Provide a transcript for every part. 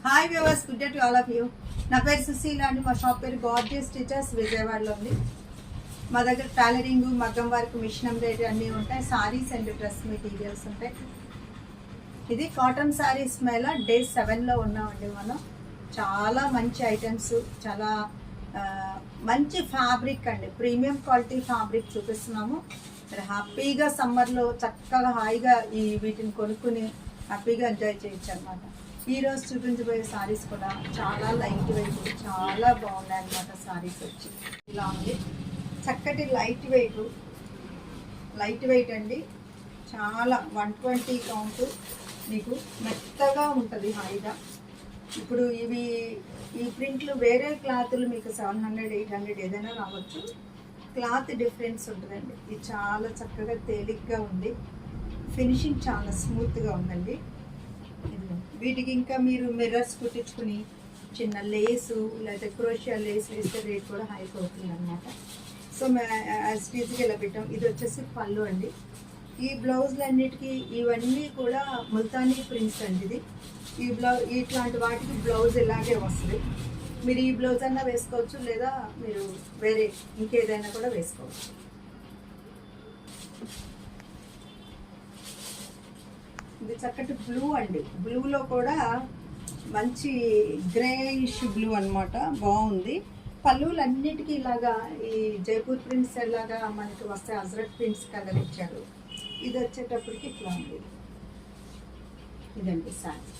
Hi viewers, good day to all of you. నా పేరు సుశీల అండి. మా షాప్ పేరు గార్జియస్ స్టిచెస్ విజయవాడలో ఉంది. మా దగ్గర టైలరింగ్, మగ్గం వర్క్, మిషన్ ఎంబ్రాయిడరీ అన్నీ ఉంటాయి. సారీస్ అండ్ డ్రెస్ మెటీరియల్స్ ఉంటాయి. ఇది కాటన్ సారీస్ మేళ డే 7లో ఉన్నామండి. మనం చాలా మంచి ఐటమ్స్, చాలా మంచి ఫ్యాబ్రిక్ అండి, ప్రీమియం క్వాలిటీ ఫ్యాబ్రిక్ చూపిస్తున్నాము. మీరు హ్యాపీగా సమ్మర్లో చక్కగా హాయిగా వీటిని కొనుక్కుని హ్యాపీగా ఎంజాయ్ చేయొచ్చు అనమాట. ఈరోజు చూపించబోయే సారీస్ కూడా చాలా లైట్ వెయిట్, చాలా బాగున్నాయి అనమాట. సారీస్ వచ్చి ఇలా ఉంది, చక్కటి లైట్ వెయిట్ అండి. చాలా 120 కౌంట్, మీకు మెత్తగా ఉంటుంది హాయిగా. ఇప్పుడు ఈ ప్రింట్లు వేరే క్లాతులు మీకు 700, 800 ఏదైనా రావచ్చు. క్లాత్ డిఫరెన్స్ ఉంటుందండి. ఇది చాలా చక్కగా తేలిగ్గా ఉంది. ఫినిషింగ్ చాలా స్మూత్గా ఉందండి. వీటికి ఇంకా మీరు మిర్రర్స్ కుట్టించుకుని చిన్న లేసు లేదా క్రోషియా లేస్ వేస్తే రేట్ కూడా హైక్ అవుతుంది అనమాట. సో యాజ్ టీజ్గా ఇలా పెట్టాం. ఇది వచ్చేసి పళ్ళు అండి. ఈ బ్లౌజులన్నిటికీ ఇవన్నీ కూడా ముల్తానీ ప్రింట్స్ అండి. ఇట్లాంటి వాటికి బ్లౌజ్ ఇలాగే వస్తుంది. మీరు ఈ బ్లౌజ్ అన్నా వేసుకోవచ్చు, లేదా మీరు వేరే ఇంకేదైనా కూడా వేసుకోవచ్చు. ఇది చక్కటి బ్లూ అండి. బ్లూలో కూడా మంచి గ్రేయిష్ బ్లూ అనమాట, బాగుంది. పళ్ళులన్నిటికీ ఇలాగా ఈ జైపూర్ ప్రింట్స్ ఎలాగా మనకి వస్తే అజ్రక్ ప్రింట్స్ కలర్ ఇచ్చారు. ఇది వచ్చేటప్పటికి ఇట్లా ఉంది. ఇదండి సారీ.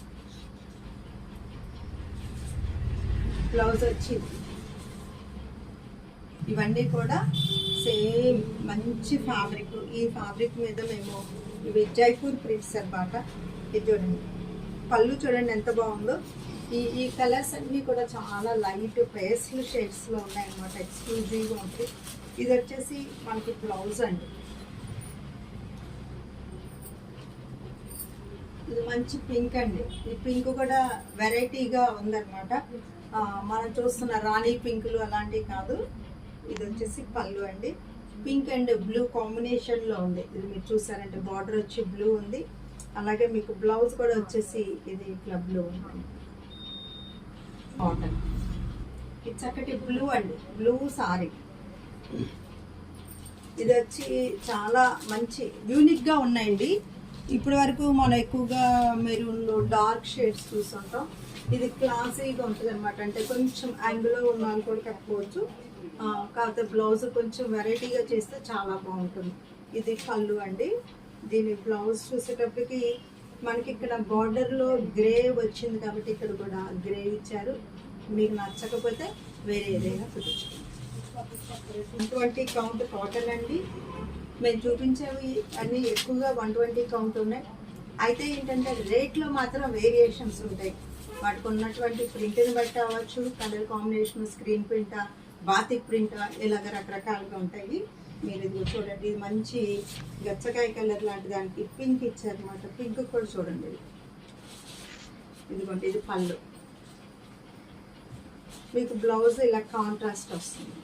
బ్లౌజ్ వచ్చింది. ఇవన్నీ కూడా సేమ్ మంచి ఫ్యాబ్రిక్. ఈ ఫ్యాబ్రిక్ మీద మేము ఇవి జైపూర్ ప్రింట్స్ అనమాట. ఇది చూడండి, పళ్ళు చూడండి ఎంత బాగుందో. ఈ కలర్స్ అన్నీ కూడా చాలా లైట్ పేస్టల్ షేడ్స్లో ఉన్నాయన్నమాట. ఎక్స్క్లూజివ్గా ఉంటుంది. ఇది వచ్చేసి మనకి బ్లౌజ్ అండి. ఇది మంచి పింక్ అండి. ఈ పింక్ కూడా వెరైటీగా ఉందన్నమాట. మనం చూస్తున్న రాణి పింకులు అలాంటివి కాదు. ఇది వచ్చేసి పళ్ళు అండి. పింక్ అండ్ బ్లూ కాంబినేషన్లో ఉంది. ఇది మీరు చూసారంటే బార్డర్ వచ్చి బ్లూ ఉంది. అలాగే మీకు బ్లౌజ్ కూడా వచ్చేసి ఇది ఇట్లా బ్లూ ఉంది. కాటన్ ఇది చక్కటి బ్లూ అండి, బ్లూ సారీ. ఇది వచ్చి చాలా మంచి యూనిక్గా ఉన్నాయండి. ఇప్పటి వరకు మనం ఎక్కువగా మెరూన్లో డార్క్ షేడ్స్ చూస్తుంటాం. ఇది క్లాసీగా ఉంటుంది అనమాట. అంటే కొంచెం యాంగిల్లో ఉన్న వాళ్ళు కూడా కట్టుకోవచ్చు. కాకపోతే బ్లౌజ్ కొంచెం వెరైటీగా చేస్తే చాలా బాగుంటుంది. ఇది పళ్ళు అండి. దీని బ్లౌజ్ చూసేటప్పటికి మనకి ఇక్కడ బార్డర్లో గ్రే వచ్చింది కాబట్టి ఇక్కడ కూడా గ్రే ఇచ్చారు. మీకు నచ్చకపోతే వేరే ఏదైనా కుట్టించుకోండి. 120 కౌంట్ కాటన్ అండి. మేము చూపించేవి అన్నీ ఎక్కువగా 120 కౌంట్ ఉన్నాయి. అయితే ఏంటంటే రేట్లో మాత్రం వేరియేషన్స్ ఉంటాయి. వాటికి ఉన్నటువంటి ప్రింట్ని బట్టి అవ్వచ్చు, కలర్ కాంబినేషన్, స్క్రీన్ ప్రింటా, బాతిక్ ప్రింటా, ఇలాగ రకరకాలుగా ఉంటాయి. మీరు ఇది చూడండి, ఇది మంచి గచ్చకాయ కలర్ లాంటి దానికి పింక్ ఇచ్చారనమాట. పింక్ కూడా చూడండి. ఇదిగోండి, ఇది పళ్ళు. మీకు బ్లౌజ్ ఇలా కాంట్రాస్ట్ వస్తుంది.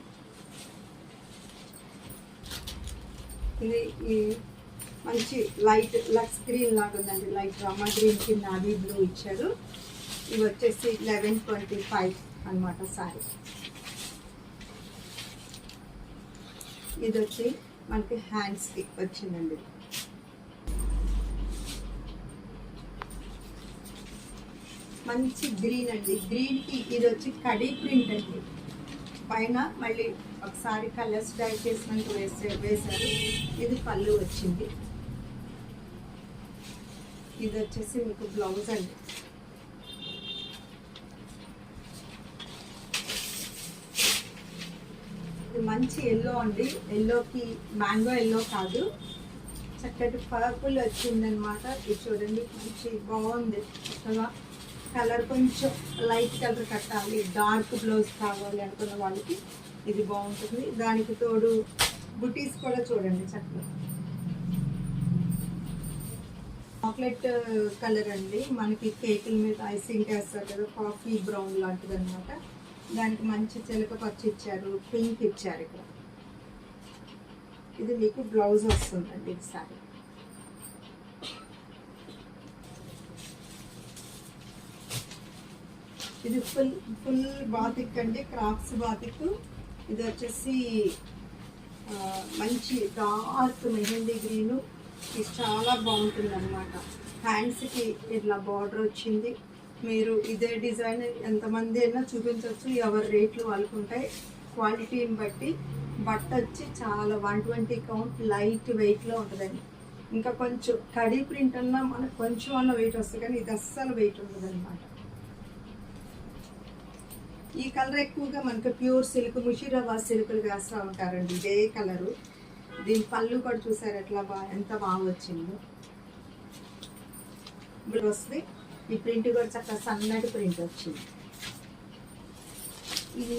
ఇది ఈ మంచి లైట్ లక్స్ గ్రీన్ లాగా ఉందండి. లైట్ రామా గ్రీన్ కింద నావీ బ్లూ ఇచ్చారు. ఇవి వచ్చేసి 1125 అనమాట సారీ. ఇది వచ్చి మనకి హ్యాండ్స్కి వచ్చిందండి. మంచి గ్రీన్ అండి. గ్రీన్కి ఇది వచ్చి కడీ ప్రింట్ అండి. పైన మళ్ళీ ఒకసారి కలర్స్ డై చేసినట్టు వేశారు. ఇది పళ్ళు వచ్చింది. ఇది వచ్చేసి మీకు బ్లౌజ్ అండి. ఇది మంచి ఎల్లో అండి. ఎల్లోకి మ్యాంగో ఎల్లో కాదు, చక్కటి పర్పుల్ వచ్చిందనమాట. ఇది చూడండి, మంచి బాగుంది. చక్కగా కలర్ కొంచెం లైట్ కలర్ కట్టాలి, డార్క్ బ్లౌజ్ కావాలి అనుకున్న వాళ్ళకి ఇది బాగుంటుంది. దానికి తోడు బుటీస్ కూడా చూడండి చక్కగా. చాక్లెట్ కలర్ అండి. మనకి కేకుల మీద ఐసింగ్ వేస్తారు కదా, కాఫీ బ్రౌన్ లాంటిది అనమాట. దానికి మంచి చిలక పచ్చి ఇచ్చారు, పింక్ ఇచ్చారు ఇక్కడ. ఇది మీకు బ్లౌజ్ వస్తుందండి. ఇది సారీ ఇది ఫుల్ ఫుల్ బాతిక్ అండి, క్రాఫ్ట్స్ బాతిక్. ఇది వచ్చేసి మంచి డార్క్ మెహందీ గ్రీను. ఇది చాలా బాగుంటుంది అనమాట. హ్యాండ్స్కి ఇట్లా బార్డర్ వచ్చింది. మీరు ఇదే డిజైన్ ఎంతమంది అయినా చూపించవచ్చు, ఎవరి రేట్లు వాళ్ళకు ఉంటాయి. క్వాలిటీని బట్టి బట్ట వచ్చి చాలా 120 కౌంట్, లైట్ వెయిట్లో ఉంటుందండి. ఇంకా కొంచెం కడీ ప్రింట్ అన్నా మనకు కొంచెం అన్న వెయిట్ వస్తుంది, కానీ ఇది అస్సలు వెయిట్ ఉంటుంది అనమాట. ఈ కలర్ ఎక్కువగా మనకు ప్యూర్ సిల్క్, ముషిరాబాద్ సిల్క్లు వేస్తూ ఉంటారండి. ఇదే కలరు. దీని పళ్ళు కూడా చూసారు ఎట్లా ఎంత బాగా వచ్చిందో. ఇప్పుడు వస్తుంది ఈ ప్రింట్ కూడా చక్కగా సన్నటి ప్రింట్ వచ్చింది. ఇది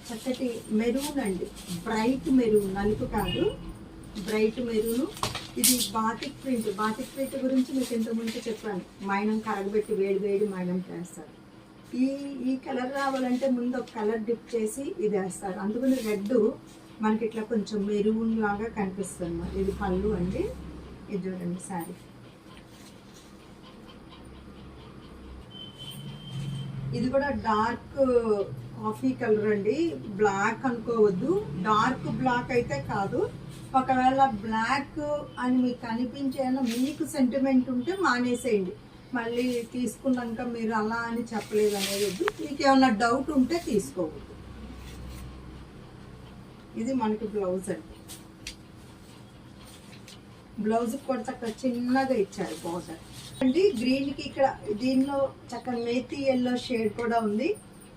చక్కటి మెరూన్ అండి, బ్రైట్ మెరూన్, నలుపు కాదు, బ్రైట్ మెరూను. ఇది బాతిక్ ప్రింట్. బాతిక్ ప్రింట్ గురించి మీకు ఇంతకుముందు చెప్పాను, మైనం కరగబెట్టి వేడి వేడి మైనం చేస్తారు. ఈ కలర్ రావాలంటే ముందు ఒక కలర్ డిప్ చేసి ఇది వేస్తారు. అందుకని రెడ్ మనకి ఇట్లా కొంచెం మెరూన్ లాగా కనిపిస్తుంది. ఇది పళ్ళు అండి. ఇది చూడండి శారీ. ఇది కూడా డార్క్ కాఫీ కలర్ అండి, బ్లాక్ అనుకోవద్దు. డార్క్ బ్లాక్ అయితే కాదు. ఒకవేళ బ్లాక్ అని మీకు అనిపించేలా మీకు సెంటిమెంట్ ఉంటే మానేసేయండి. మళ్ళీ తీసుకున్నాక మీరు అలా అని చెప్పలేదు అనేది వద్దు. మీకు ఏమన్నా డౌట్ ఉంటే తీసుకోవద్దు. ఇది మనకి బ్లౌజ్ అండి. బ్లౌజ్ కూడా చక్కగా చిన్నగా ఇచ్చారు బార్డర్ అండి. గ్రీన్కి ఇక్కడ దీనిలో చక్కగా మేతి ఎల్లో షేడ్ కూడా ఉంది.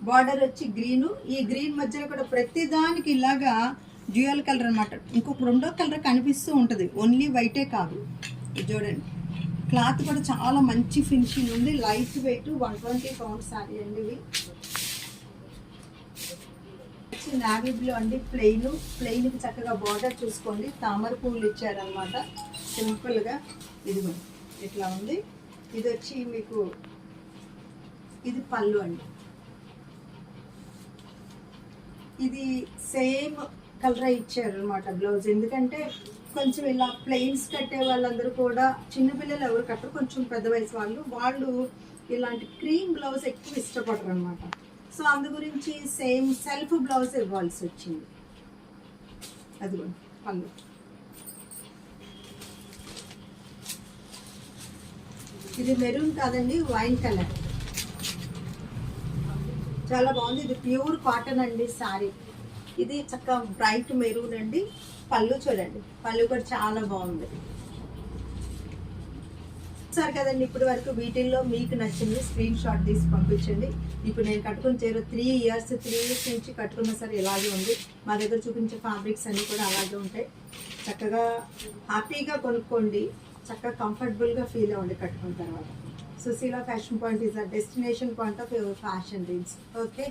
బార్డర్ వచ్చి గ్రీను. ఈ గ్రీన్ మధ్యలో కూడా ప్రతి దానికి ఇలాగా డ్యూయల్ కలర్ అనమాట. ఇంకొక రెండో కలర్ కనిపిస్తూ ఉంటుంది, ఓన్లీ వైటే కాదు. ఇది చూడండి, క్లాత్ కూడా చాలా మంచి ఫినిషింగ్ ఉంది. లైట్ వెయిట్ 120 పౌండ్స్ శారీ అండి. ఇవి నావీ బ్లూ అండి, ప్లెయిన్కి చక్కగా బార్డర్ చూసుకోండి. తామర పువ్వులు ఇచ్చారనమాట సింపుల్గా. ఇదిగో ఇట్లా ఉంది. ఇది వచ్చి మీకు ఇది పళ్ళు అండి. ఇది సేమ్ కలర్ ఇచ్చారు అనమాట బ్లౌజ్. ఎందుకంటే కొంచెం ఇలా ప్లెయిన్స్ కట్టే వాళ్ళందరూ కూడా, చిన్నపిల్లలు ఎవరు కట్టరు, కొంచెం పెద్ద వయసు వాళ్ళు ఇలాంటి క్రీమ్ బ్లౌజ్ ఎక్కువ ఇష్టపడరు అనమాట. సో అందు గురించి సేమ్ సెల్ఫ్ బ్లౌజ్ ఇవ్వాల్సి వచ్చింది. అదిగో పళ్ళు. ఇది మెరూన్ కాదండి, వైన్ కలర్. చాలా బాగుంది. ఇది ప్యూర్ కాటన్ అండి శారీ. ఇది చక్కగా బ్రైట్ మెరూన్ అండి. పళ్ళు చూడండి, పళ్ళు కూడా చాలా బాగుంది. సరే కదండి, ఇప్పటి వరకు వీటిల్లో మీకు నచ్చింది స్క్రీన్ షాట్ తీసి పంపించండి. ఇప్పుడు నేను కట్టుకుని 3 ఇయర్స్ నుంచి కట్టుకున్న సరే ఇలాగే ఉంది. మా దగ్గర చూపించే ఫ్యాబ్రిక్స్ అన్నీ కూడా అలాగే ఉంటాయి. చక్కగా హ్యాపీగా కొనుక్కోండి, చక్కగా కంఫర్టబుల్గా ఫీల్ అవ్వండి కట్టుకున్న తర్వాత. Sushila fashion point is a destination point of your fashion reels. Okay.